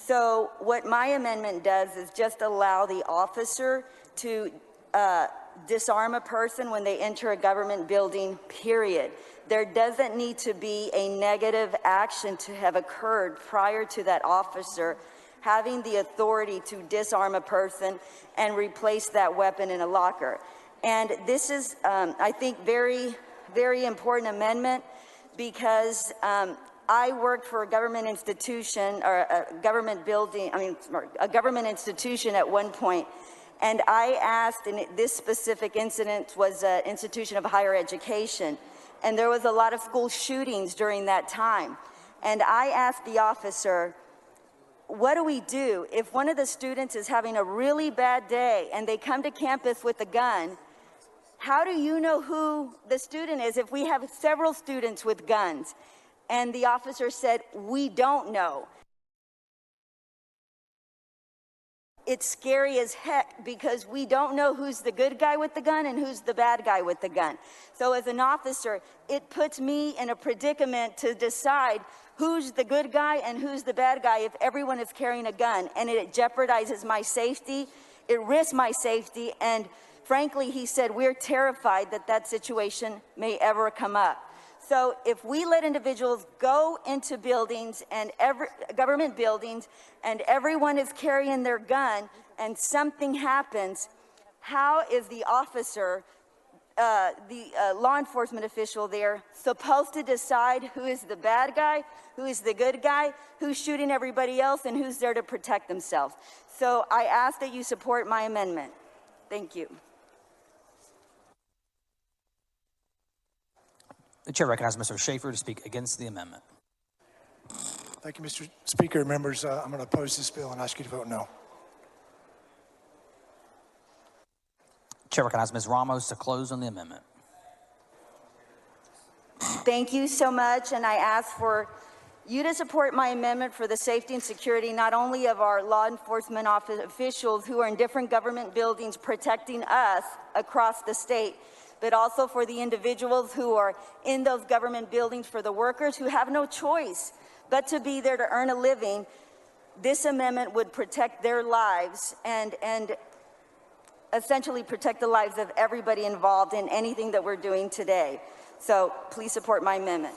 So what my amendment does is just allow the officer to disarm a person when they enter a government building, period. There doesn't need to be a negative action to have occurred prior to that officer having the authority to disarm a person and replace that weapon in a locker. And this is, I think, very, very important amendment because I worked for a government institution or a government building, a government institution at one point, and I asked, and this specific incident was an institution of higher education, and there was a lot of school shootings during that time. And I asked the officer, what do we do if one of the students is having a really bad day and they come to campus with a gun? How do you know who the student is if we have several students with guns? And the officer said, we don't know. It's scary as heck because we don't know who's the good guy with the gun and who's the bad guy with the gun. So as an officer, it puts me in a predicament to decide who's the good guy and who's the bad guy if everyone is carrying a gun, and it jeopardizes my safety, it risks my safety, and frankly, he said, we're terrified that that situation may ever come up. So if we let individuals go into buildings and government buildings and everyone is carrying their gun and something happens, how is the officer, the law enforcement official there supposed to decide who is the bad guy, who is the good guy, who's shooting everybody else, and who's there to protect themselves? So I ask that you support my amendment. Thank you. The chair recognizes Mr. Schaefer to speak against the amendment. Thank you, Mr. Speaker. Members, I'm going to oppose this bill and ask you to vote no. Chair recognizes Ms. Ramos to close on the amendment. Thank you so much, and I ask for you to support my amendment for the safety and security not only of our law enforcement officials who are in different government buildings protecting us across the state, but also for the individuals who are in those government buildings, for the workers who have no choice but to be there to earn a living. This amendment would protect their lives and essentially protect the lives of everybody involved in anything that we're doing today. So please support my amendment.